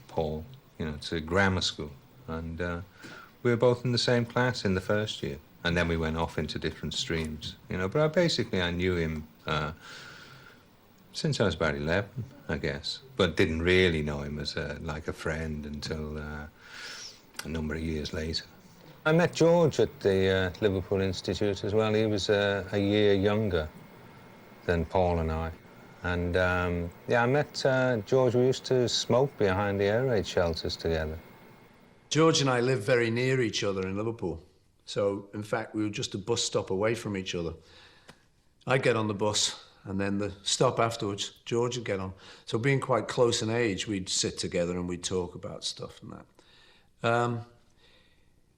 Paul, to grammar school. And we were both in the same class in the first year. And then we went off into different streams, But I knew him since I was about 11, I guess. But didn't really know him as like a friend until a number of years later. I met George at the Liverpool Institute as well. He was a year younger than Paul and I. And, I met George. We used to smoke behind the air raid shelters together. George and I lived very near each other in Liverpool. So, in fact, we were just a bus stop away from each other. I'd get on the bus, and then the stop afterwards, George would get on. So being quite close in age, we'd sit together and we'd talk about stuff and that.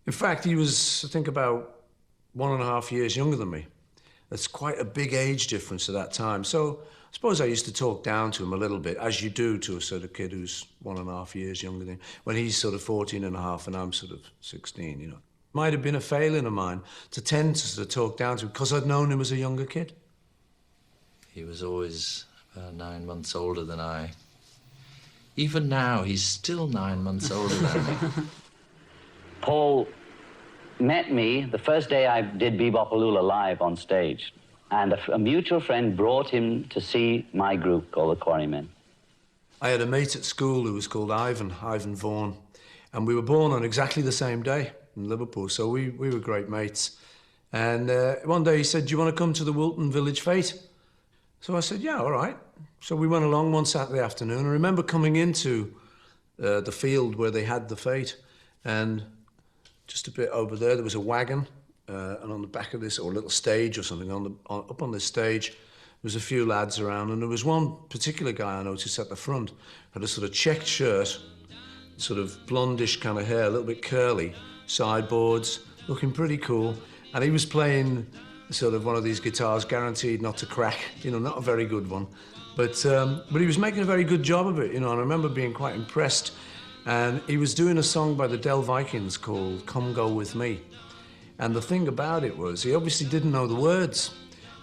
In fact, he was, I think, about 1.5 years younger than me. That's quite a big age difference at that time. So I suppose I used to talk down to him a little bit, as you do to a sort of kid who's 1.5 years younger than him, when he's sort of 14.5 and I'm sort of 16, Might have been a failing of mine to tend to sort of talk down to him because I'd known him as a younger kid. He was always about 9 months older than I. Even now, he's still 9 months older than me. Paul met me the first day I did Bebopaloola live on stage, and a mutual friend brought him to see my group called the Quarrymen. I had a mate at school who was called Ivan Vaughan, and we were born on exactly the same day in Liverpool, so we were great mates. And one day he said, "Do you want to come to the Wilton Village Fete?" So I said, "Yeah, all right." So we went along one Saturday afternoon. I remember coming into the field where they had the fete, and just a bit over there was a wagon, and on the back of this, or a little stage or something, up on this stage, there was a few lads around, and there was one particular guy I noticed at the front, had a sort of checked shirt, sort of blondish kind of hair, a little bit curly, sideboards, looking pretty cool, and he was playing sort of one of these guitars guaranteed not to crack, not a very good one, but he was making a very good job of it, and I remember being quite impressed. And he was doing a song by the Del Vikings called Come Go With Me. And the thing about it was, he obviously didn't know the words,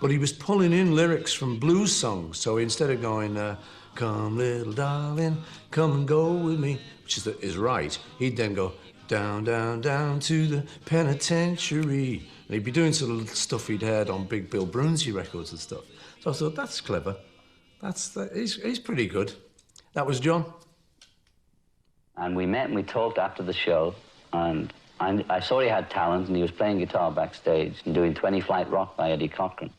but he was pulling in lyrics from blues songs. So instead of going, come little darling, come and go with me, which is right, he'd then go, down, down, down to the penitentiary. And he'd be doing sort of stuff he'd heard on Big Bill Brunsey records and stuff. So I thought, that's clever. He's pretty good. That was John. And we met and we talked after the show, and I saw he had talent, and he was playing guitar backstage and doing 20 Flight Rock by Eddie Cochran.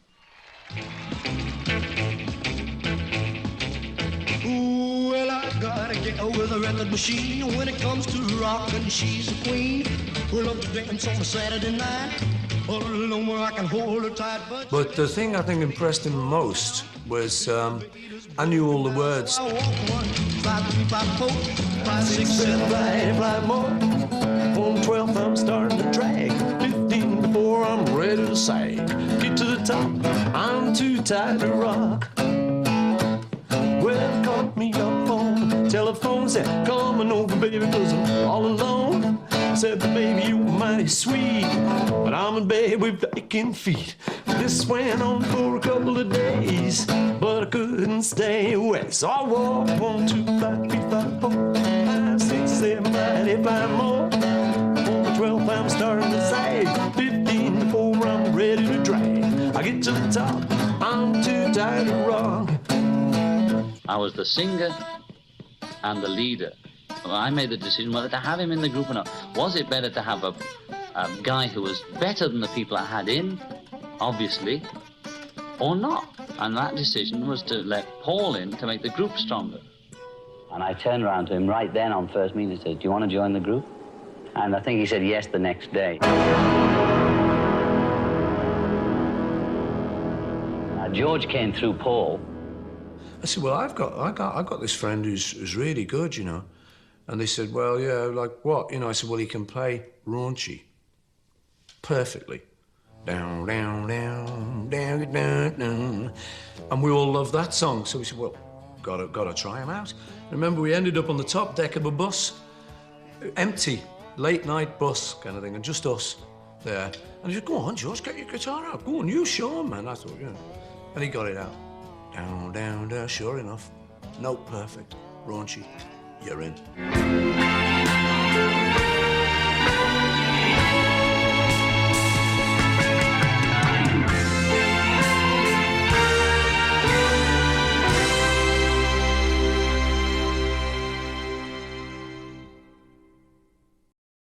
Ooh, well, I gotta get with a record machine. When it comes to rockin', she's a queen. We love to dance on a Saturday night. All alone where I can hold her tight. But the thing I think impressed him most was I knew all the words. I walk 1, 5, 3, 5, 4, 5, 6, 7, fly more. On 12 I'm starting to drag. 15 before I'm ready to sag. Get to the top, I'm too tired to rock. Well, caught me up on the telephone, said, coming over, baby, 'cause I'm all alone. Said, baby, you mighty sweet, but I'm in bed with aching feet. This went on for a couple of days, but I couldn't stay away. So I walked 1, 2, 5, 3, 5, 4, 5, 6, 7, 8, 5 more. On the 12th, I'm starting to sag. 15 before I'm ready to drag. I get to the top, I'm too tired to rock. I was the singer and the leader. Well, I made the decision whether to have him in the group or not. Was it better to have a guy who was better than the people I had in, obviously, or not? And that decision was to let Paul in to make the group stronger. And I turned around to him right then on first meeting and said, "Do you want to join the group?" And I think he said yes the next day. George came through Paul. I said, "Well, I've got this friend who's really good, And they said, "Well, yeah, like what?" I said, "Well, he can play raunchy perfectly. Down, down, down, down, down, down." And we all loved that song. So we said, "Well, gotta try him out." Remember, we ended up on the top deck of a bus, empty, late night bus kind of thing, and just us there. And he said, "Go on, George, get your guitar out. Go on, you show him, man." I thought, And he got it out. Down, down, down, sure enough. Note perfect, raunchy. you're in.